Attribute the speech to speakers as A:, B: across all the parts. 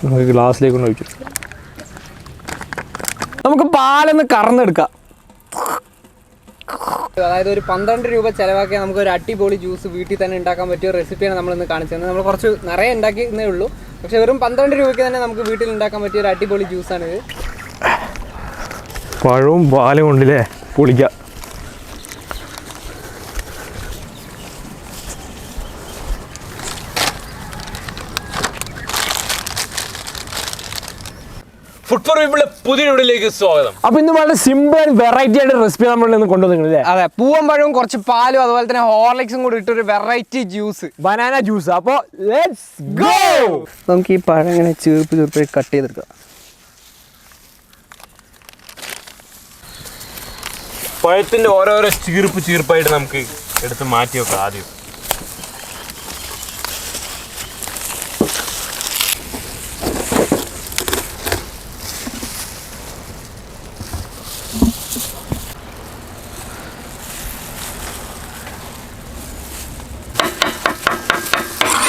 A: നമുക്ക് ഗ്ലാസ്സിലേക്ക് കൊണ്ട് ഒഴിച്ചു. നമുക്ക് പാലൊന്ന് കറന്നെടുക്കാം.
B: അതായത് ഒരു 12 രൂപ ചിലവാക്കിയാൽ നമുക്ക് ഒരു അടിപൊളി ജ്യൂസ് വീട്ടിൽ തന്നെ ഉണ്ടാക്കാൻ പറ്റിയ റെസിപ്പിയാണ് നമ്മളിന്ന് കാണിച്ചത്. നമ്മൾ കുറച്ച് നിറയെ ഉണ്ടാക്കിയെന്നേ ഉള്ളൂ, പക്ഷേ വെറും 12 രൂപയ്ക്ക് തന്നെ നമുക്ക് വീട്ടിൽ ഉണ്ടാക്കാൻ പറ്റിയ ഒരു അടിപൊളി ജ്യൂസാണിത്.
A: പഴവും പാലും കൊണ്ടില്ലേ പൊളിക്കാം.
C: ഫുഡ് ഫോർ പീപ്പിളിന്റെ പുതിയ വീഡിയോയിലേക്ക് സ്വാഗതം.
A: അപ്പൊ ഇന്ന് വളരെ സിമ്പിൾ ആൻഡ് വെറൈറ്റി ആയിട്ട് റെസിപ്പി നമ്മൾ കൊണ്ടുവന്നില്ലേ.
B: അതെ, പൂവൻ പഴവും കുറച്ച് പാലും അതുപോലെ തന്നെ ഹോർലിക്സും കൂടി ഇട്ടൊരു വെറൈറ്റി ജ്യൂസ്,
A: ബനാന ജ്യൂസ്. അപ്പോൾ ലെറ്റ്സ് ഗോ.
B: നമുക്ക് ഈ പഴം ഇങ്ങനെ ചീർപ്പ് കട്ട് ചെയ്തെടുക്കാം.
C: പഴത്തിന്റെ ഓരോരോ ചീർപ്പായിട്ട് നമുക്ക് എടുത്ത് മാറ്റി വെക്കാം. ആദ്യം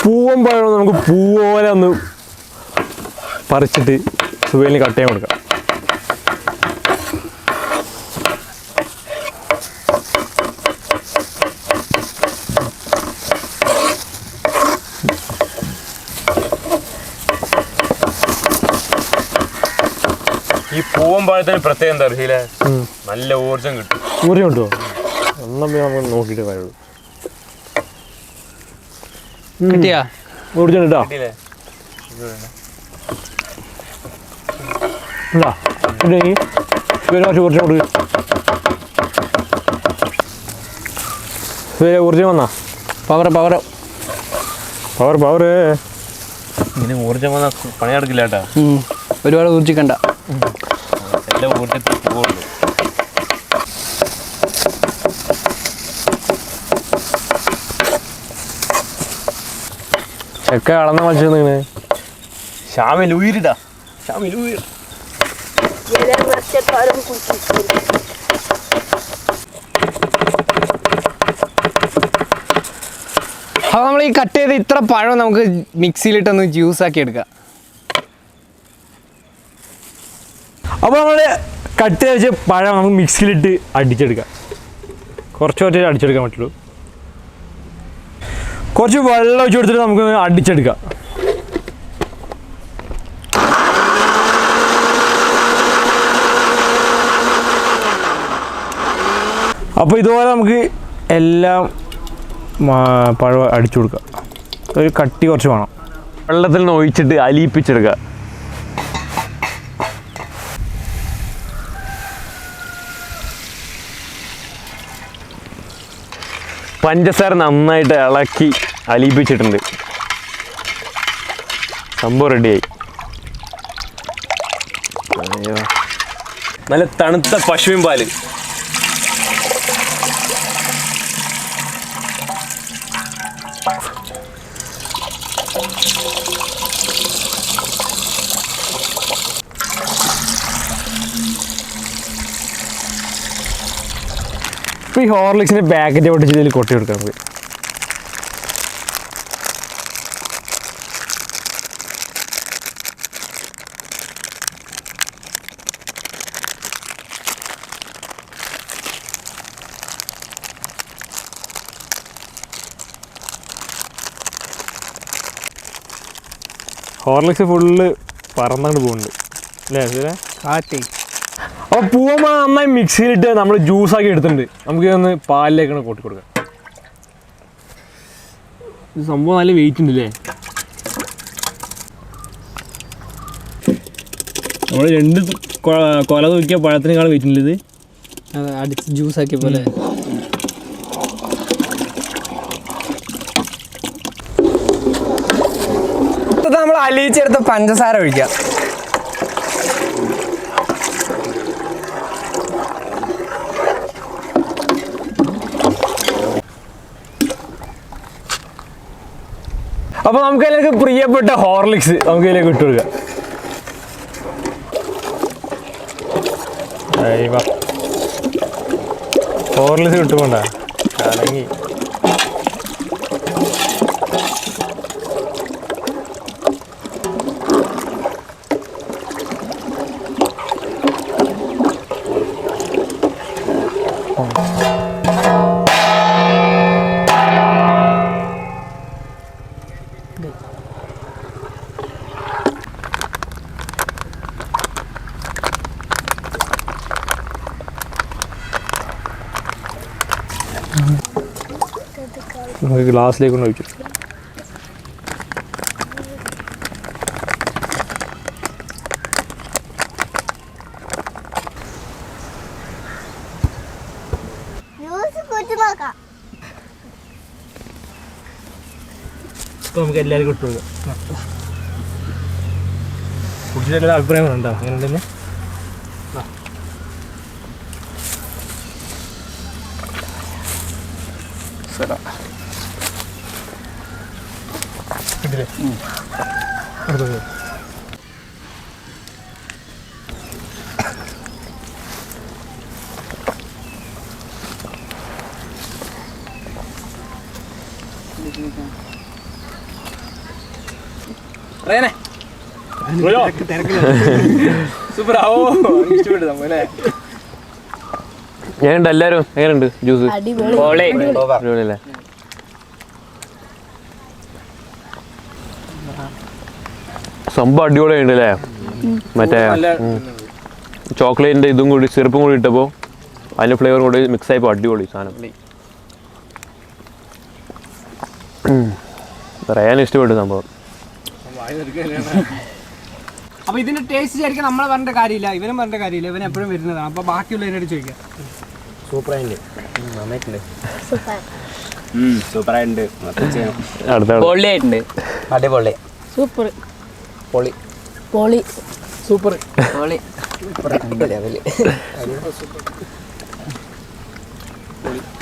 A: പൂവൻ പഴം നമുക്ക് പൂവോലെ ഒന്ന് പറിച്ചിട്ട് സുവേലിന് കട്ട് ചെയ്യാൻ കൊടുക്കാം.
C: ഈ പൂവൻ പഴത്തിന് പ്രത്യേകം എന്താ അറിയില്ലേ, നല്ല ഊർജം കിട്ടും.
A: ഊർജം കിട്ടുമോ? ഒന്നും നമ്മൾ നോക്കിയിട്ട് കാര്യമുള്ളൂ.
B: കിട്ടിയാ
A: ഊർജം കിട്ടാ കുറച്ച് ഊർജം കൊടുക്കുക. ഊർജം വന്നാ
B: പവർ
C: ഇങ്ങനെ ഊർജം വന്നാൽ പണിയെടുക്കില്ല കേട്ടാ.
B: ഒരുപാട് ഊർജിക്കണ്ട,
C: എല്ലാ ഊർജത്തിൽ പോകുള്ളൂ.
A: ചെക്ക കളന്ന മത്സ്യം നിങ്ങള്
C: ഷാമിൽ ഉയരിടാ, ഷാമിൽ ഉയർ.
B: അപ്പോൾ നമ്മൾ ഈ കട്ട് ചെയ്ത് ഇത്ര പഴം നമുക്ക് മിക്സിയിലിട്ടൊന്ന് ജ്യൂസ് ആക്കി എടുക്കാം.
A: അപ്പോൾ നമ്മൾ കട്ട് ചെയ്ത് വെച്ച പഴം നമുക്ക് മിക്സിയിലിട്ട് അടിച്ചെടുക്കാം. കുറച്ച് അടിച്ചെടുക്കാൻ പറ്റുള്ളൂ. കുറച്ച് വെള്ളം ഒഴിച്ച് കൊടുത്തിട്ട് നമുക്ക് അടിച്ചെടുക്കാം. അപ്പോൾ ഇതുപോലെ നമുക്ക് എല്ലാം പഴം അടിച്ചു കൊടുക്കാം. ഒരു കട്ടി കുറച്ച് വേണം.
C: വെള്ളത്തിൽ നിന്ന് ഒഴിച്ചിട്ട് അലിയിപ്പിച്ചെടുക്കുക. പഞ്ചസാര നന്നായിട്ട് ഇളക്കി അലിയിപ്പിച്ചിട്ടുണ്ട്. സംഭവം റെഡിയായി. നല്ല തണുത്ത പശുവിൻ പാല്.
A: ഇപ്പോൾ ഈ ഹോർലിക്സിൻ്റെ പാക്കറ്റ് പൊട്ടിച്ച് ഇതിൽ കൊട്ടി കൊടുക്കാം നമുക്ക്. ഹോർലിക്സ് ഫുള്ള് പറന്നാണ്ട് പോകുന്നുണ്ട് അല്ലേ അതിലെ
B: കാറ്റി.
A: അപ്പോൾ പൂവൻ നന്നായി മിക്സിയിലിട്ട് നമ്മൾ ജ്യൂസാക്കി എടുത്തിട്ടുണ്ട്. നമുക്ക് ഇതൊന്ന് പാലിലേക്കാണ് കൂട്ടി കൊടുക്കാം. ഇത് സംഭവം നല്ല വെയിറ്റ് ഉണ്ട് അല്ലേ. നമ്മൾ 2 കൊല നോക്കിയ പഴത്തിനേക്കാൾ വെയിറ്റ് ഉണ്ട് ഇത്.
B: അടിച്ച് ജ്യൂസാക്കിയ പോലെ. നമ്മൾ അലിയിച്ചെടുത്ത പഞ്ചസാര ഒഴിക്കാം.
A: അപ്പോൾ നമുക്ക് അതിലേക്ക് പ്രിയപ്പെട്ട ഹോർലിക്സ് നമുക്ക് ഇതിലേക്ക് ഇട്ട് കൊടുക്കാം. ഹോർലിക്സ് കിട്ടുമ്പോണ്ട കലങ്ങി. ഗ്ലാസ്സിലേക്ക് കൊണ്ട് ഒഴിച്ചു. നമുക്ക് എല്ലാവർക്കും ഇട്ടു കൊടുക്കാം. കുടിച്ചിട്ട് അഭിപ്രായം ഉണ്ടോ അങ്ങനെ ഉണ്ടെങ്കിൽ? ഇതില്ലേ അടുത്തത്
B: സൂപ്പർ ആവോ, ഇഷ്ടപ്പെട്ടു നമ്മളല്ലേ.
C: എങ്ങനെയുണ്ട് എല്ലാവരും? എങ്ങനെയുണ്ട് ജ്യൂസ്? അടിപൊളിയല്ലേ? സംഭവം അടിപൊളിയുണ്ട് അല്ലേ? മറ്റേ ചോക്ലേറ്റിൻ്റെ ഇതും കൂടി സിറപ്പും കൂടി ഇട്ടപ്പോൾ അതിൻ്റെ ഫ്ലേവറും കൂടി മിക്സ് ആയപ്പോൾ അടിപൊളി സാധനം. പറയാൻ ഇഷ്ടപ്പെട്ടു സംഭവം.
B: അപ്പൊ ഇതിന്റെ ടേസ്റ്റ് ശരിക്കും നമ്മളെ പറഞ്ഞ കാര്യമില്ല, ഇവനും പറഞ്ഞ കാര്യമില്ല, ഇവൻ എപ്പോഴും വരുന്നതാണ്. അപ്പൊ ബാക്കിയുള്ളവരോട് ചോദിക്കാം.
D: സൂപ്പറായിട്ടുണ്ട്, നന്നായിട്ടുണ്ട്, സൂപ്പറായിട്ടുണ്ട്,
B: പൊള്ളിയായിട്ടുണ്ട്,
D: അടിപൊളി,
E: സൂപ്പർ,
D: പൊളി,
E: പൊളി,
B: സൂപ്പർ,
E: പൊളി.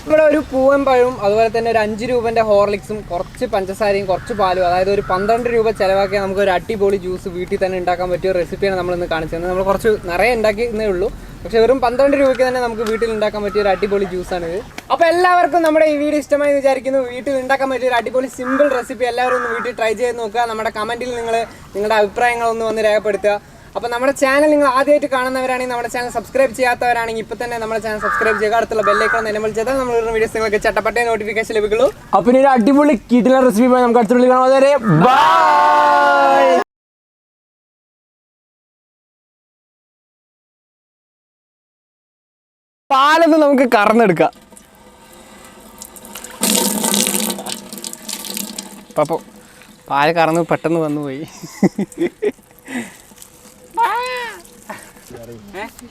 B: ഇവിടെ ഒരു പൂവൻ പഴവും അതുപോലെ തന്നെ ഒരു 5 രൂപന്റെ ഹോർലിക്സും കുറച്ച് പഞ്ചസാരയും കുറച്ച് പാലും, അതായത് ഒരു 12 രൂപ ചിലവാക്കി നമുക്ക് ഒരു അടിപൊളി ജ്യൂസ് വീട്ടിൽ തന്നെ ഉണ്ടാക്കാൻ പറ്റിയ റെസിപ്പിയാണ് നമ്മളിന്ന് കാണിച്ചു തന്നത്. നമ്മൾ കുറച്ച് നിറയെ ഉണ്ടാക്കിയെന്നേ ഉള്ളൂ, പക്ഷെ വെറും 12 രൂപയ്ക്ക് തന്നെ നമുക്ക് വീട്ടിൽ ഉണ്ടാക്കാൻ പറ്റിയ ഒരു അടിപൊളി ജ്യൂസാണിത്. അപ്പോൾ എല്ലാവർക്കും നമ്മുടെ ഈ വീഡിയോ ഇഷ്ടമായി വിചാരിക്കുന്നു. വീട്ടിൽ ഉണ്ടാക്കാൻ പറ്റിയ ഒരു അടിപൊളി സിമ്പിൾ റെസിപ്പി എല്ലാവരും ഒന്ന് വീട്ടിൽ ട്രൈ ചെയ്ത് നോക്കുക. നമ്മുടെ കമൻറ്റിൽ നിങ്ങളുടെ അഭിപ്രായങ്ങളൊന്ന് വന്ന് രേഖപ്പെടുത്തുക. അപ്പോൾ നമ്മുടെ ചാനൽ നിങ്ങൾ ആദ്യമായിട്ട് കാണുന്നവരാണെങ്കിൽ നമ്മുടെ ചാനൽ സബ്സ്ക്രൈബ് ചെയ്യാത്തവരാണെങ്കിൽ ഇപ്പോൾ തന്നെ നമ്മുടെ ചാനൽ സബ്സ്ക്രൈബ് ചെയ്യുക. അടുത്തുള്ള ബെല്ലൈക്കൺ എനേബിൾ ചെയ്താൽ നമ്മൾ വീഡിയോസ് നിങ്ങൾക്ക് ചട്ടപ്പട്ടേ നോട്ടിഫിക്കേഷൻ ലഭിക്കുള്ളൂ.
A: അപ്പോൾ ഒരു അടിപൊളി കിടിലൻ റെസിപ്പി നമുക്ക് അടുത്തുള്ള കാണാം. അതുവരെ ബൈ.
B: പാലൊന്ന് നമുക്ക് കറന്നെടുക്കാം. അപ്പോൾ പാല് കറന്ന് പെട്ടെന്ന് വന്നു പോയി.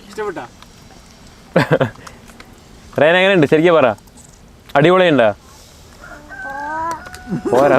B: ഇഷ്ടപ്പെട്ടോ?
C: റേന എങ്ങനെയുണ്ട് ശരിക്കും പറ? അടിപൊളിയുണ്ടോ? പോരാ.